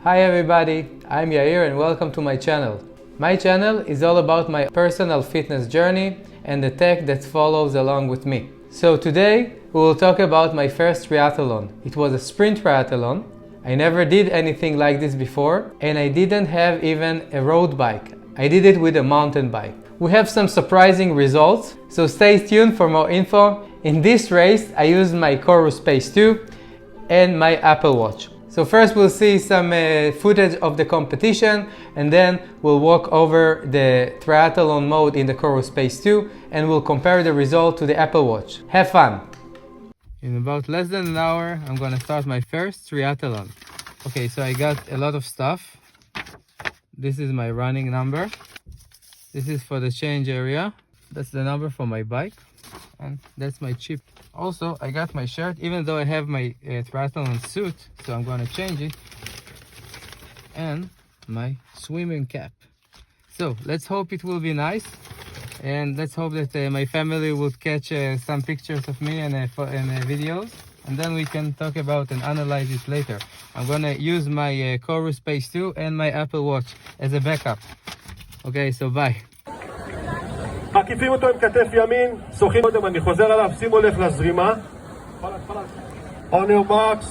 Hi everybody, I'm Yair and welcome to my channel. My channel is all about my personal fitness journey and the tech that follows along with me. So today we will talk about my first triathlon. It was a sprint triathlon. I never did anything like this before and I didn't have even a road bike. I did it with a mountain bike. We have some surprising results, so stay tuned for more info. In this race I used my Coros Pace 2 and my Apple Watch. So first we'll see some footage of the competition and then we'll walk over the triathlon mode in the Coros Pace 2 and we'll compare the result to the Apple Watch. Have fun! In about less than an hour I'm gonna start my first triathlon. Okay, so I got a lot of stuff. This is my running number. This is for the change area. That's the number for my bike. And that's my chip. Also, I got my shirt, even though I have my triathlon suit, so I'm gonna change it. And my swimming cap. So let's hope it will be nice. And let's hope that my family will catch some pictures of me and videos. And then we can talk about and analyze it later. I'm gonna use my Coros Pace 2 and my Apple Watch as a backup. Okay, so bye. מקיפים אותו עם כתף ימין, שוחים קודם, אני חוזר עליו, שימו לב לזרימה. On your marks.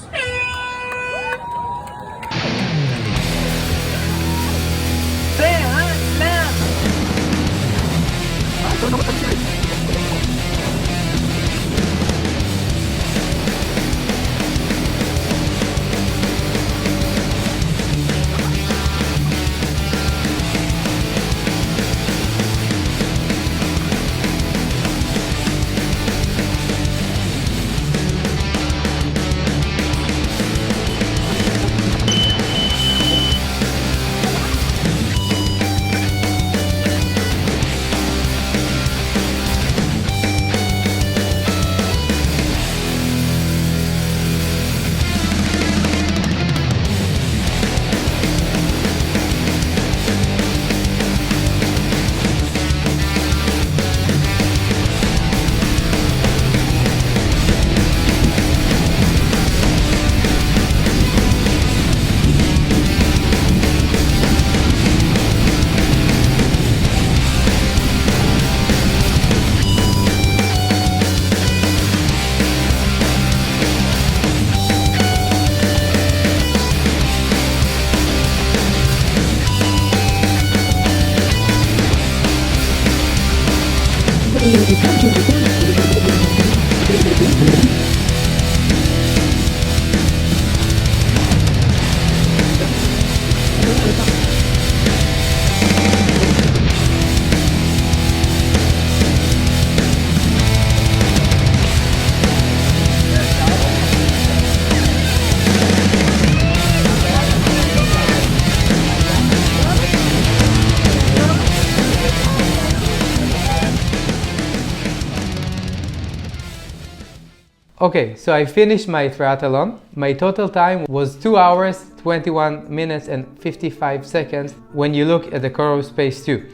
Okay, so I finished my triathlon. My total time was 2 hours, 21 minutes and 55 seconds when you look at the Coros Pace 2.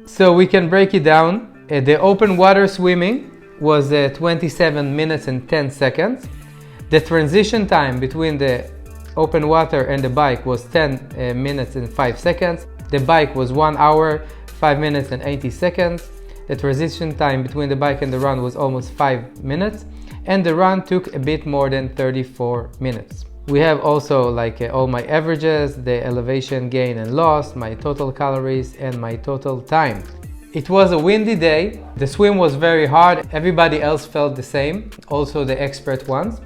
So we can break it down. The open water swimming was 27 minutes and 10 seconds. The transition time between the open water and the bike was 10 minutes and 5 seconds. The bike was 1 hour, 5 minutes and 80 seconds. The transition time between the bike and the run was almost 5 minutes. And the run took a bit more than 34 minutes. We have also all my averages, the elevation gain and loss, my total calories and my total time. It was a windy day. The swim was very hard. Everybody else felt the same, also the expert ones.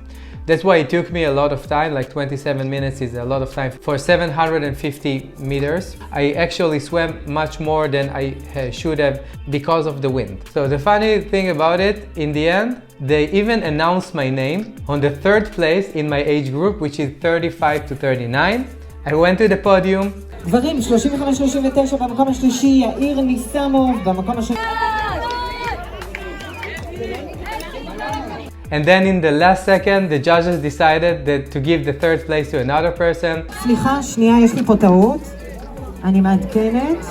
That's why it took me a lot of time, like 27 minutes is a lot of time for 750 meters. I actually swam much more than I should have because of the wind. So the funny thing about it, in the end, they even announced my name on the third place in my age group, which is 35 to 39. I went to the podium. גברים, 35-39, במקום השלישי, יאיר ניסמוב, במקום השני. And then in the last second, the judges decided that to give the third place to another person. סליחה, שנייה, יש לי פה טעות. אני מעדכנת.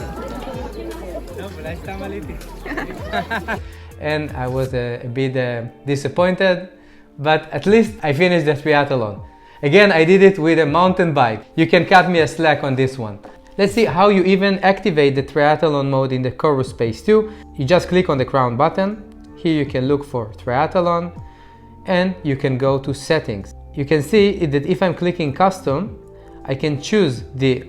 And I was a bit disappointed, but at least I finished the triathlon. Again, I did it with a mountain bike. You can cut me a slack on this one. Let's see how you even activate the triathlon mode in the Coros Space 2. You just click on the crown button. Here you can look for triathlon and you can go to settings. You can see that if I'm clicking custom, I can choose the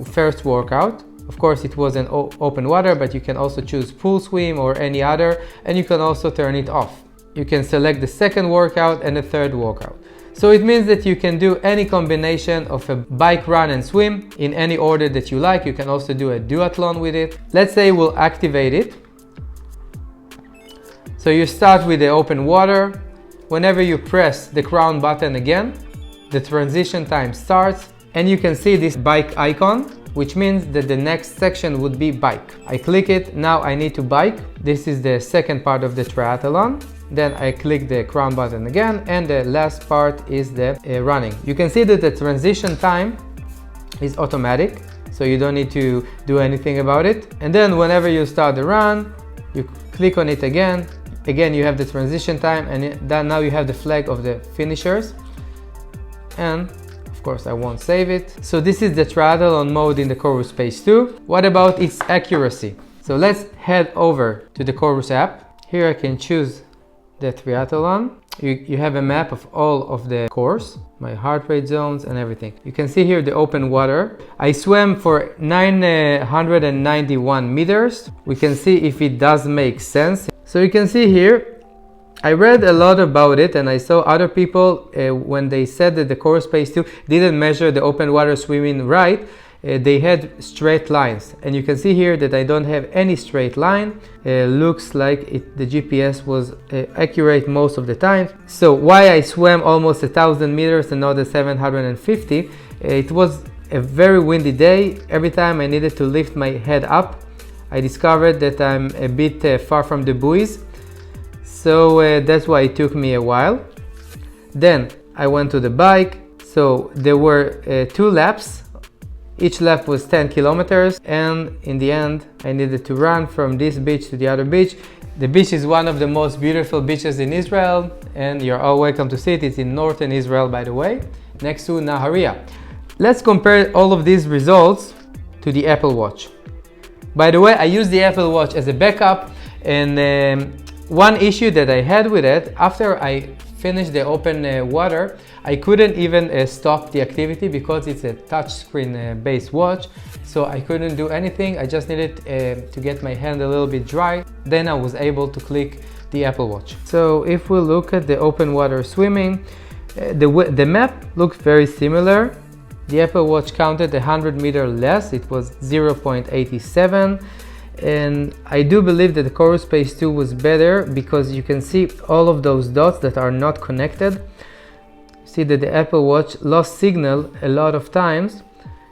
first workout. Of course, it was an open water, but you can also choose pool swim or any other, and you can also turn it off. You can select the second workout and the third workout. So it means that you can do any combination of a bike, run and swim in any order that you like. You can also do a duathlon with it. Let's say we'll activate it. So you start with the open water. Whenever you press the crown button again, the transition time starts and you can see this bike icon, which means that the next section would be bike. I click it, now I need to bike. This is the second part of the triathlon. Then I click the crown button again and the last part is the running. You can see that the transition time is automatic, so you don't need to do anything about it. And then whenever you start the run, you click on it again. Again, you have the transition time and then now you have the flag of the finishers. And of course, I won't save it. So this is the triathlon mode in the Coros Space 2. What about its accuracy? So let's head over to the Coros app. Here I can choose the triathlon. You have a map of all of the course, my heart rate zones and everything. You can see here the open water. I swam for 991 meters. We can see if it does make sense. So you can see here, I read a lot about it and I saw other people when they said that the Coros Space 2 didn't measure the open water swimming right, they had straight lines. And you can see here that I don't have any straight line. Looks like the GPS was accurate most of the time. So why I swam almost 1,000 meters and not the 750? It was a very windy day. Every time I needed to lift my head up, I discovered that I'm a bit far from the buoys. So that's why it took me a while. Then I went to the bike. So there were 2 laps. Each lap was 10 kilometers. And in the end, I needed to run from this beach to the other beach. The beach is one of the most beautiful beaches in Israel. And you're all welcome to see it. It's in northern Israel, by the way, next to Nahariya. Let's compare all of these results to the Apple Watch. By the way, I use the Apple Watch as a backup, and one issue that I had with it, after I finished the open water, I couldn't even stop the activity because it's a touchscreen based watch, so I couldn't do anything. I just needed to get my hand a little bit dry, then I was able to click the Apple Watch. So if we look at the open water swimming, the map looked very similar. The Apple Watch counted 100 meters less, it was 0.87, and I do believe that the Coros Space 2 was better because you can see all of those dots that are not connected. See that the Apple Watch lost signal a lot of times.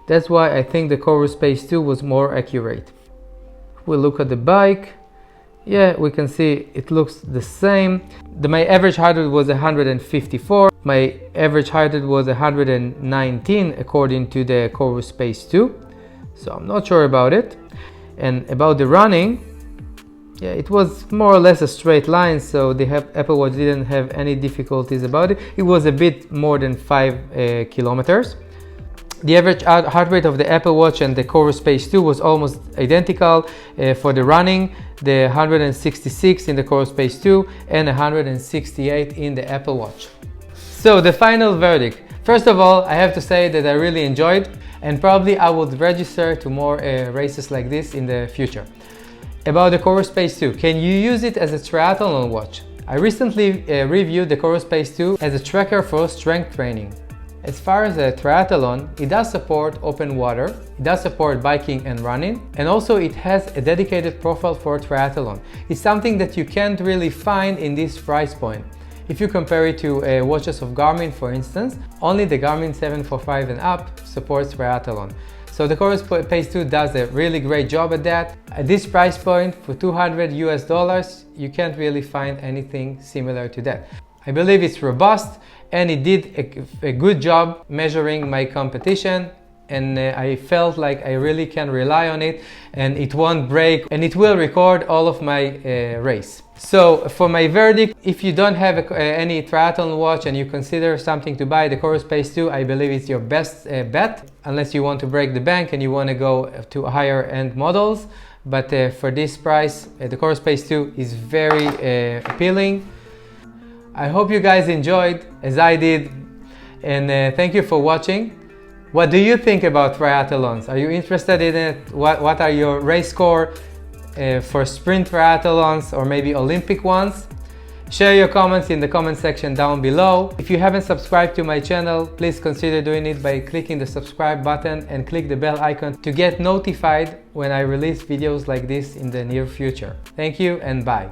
That's why I think the Coros Space 2 was more accurate. We look at the bike. Yeah, we can see it looks the same. My average heart rate was 154. My average heart rate was 119 according to the Coros Space 2. So I'm not sure about it. And about the running, yeah, it was more or less a straight line, so the Apple Watch didn't have any difficulties about it. It was a bit more than 5 kilometers. The average heart rate of the Apple Watch and the Coros Space 2 was almost identical for the running, the 166 in the Coros Space 2 and 168 in the Apple Watch. So the final verdict. First of all, I have to say that I really enjoyed and probably I would register to more races like this in the future. About the Coros Space 2, can you use it as a triathlon watch? I recently reviewed the Coros Space 2 as a tracker for strength training. As far as a triathlon, it does support open water, it does support biking and running, and also it has a dedicated profile for triathlon. It's something that you can't really find in this price point. If you compare it to watches of Garmin, for instance, only the Garmin 745 and up supports triathlon. So the Coros Space 2 does a really great job at that. At this price point, for $200 US, you can't really find anything similar to that. I believe it's robust and it did a good job measuring my competition. and I felt like I really can rely on it, and it won't break, and it will record all of my race. So for my verdict, if you don't have any triathlon watch and you consider something to buy, the Coros Pace 2, I believe it's your best bet, unless you want to break the bank and you want to go to higher end models. But for this price, the Coros Pace 2 is very appealing. I hope you guys enjoyed as I did, and thank you for watching. What do you think about triathlons? Are you interested in it? What are your race score for sprint triathlons or maybe Olympic ones? Share your comments in the comment section down below. If you haven't subscribed to my channel, please consider doing it by clicking the subscribe button and click the bell icon to get notified when I release videos like this in the near future. Thank you and bye.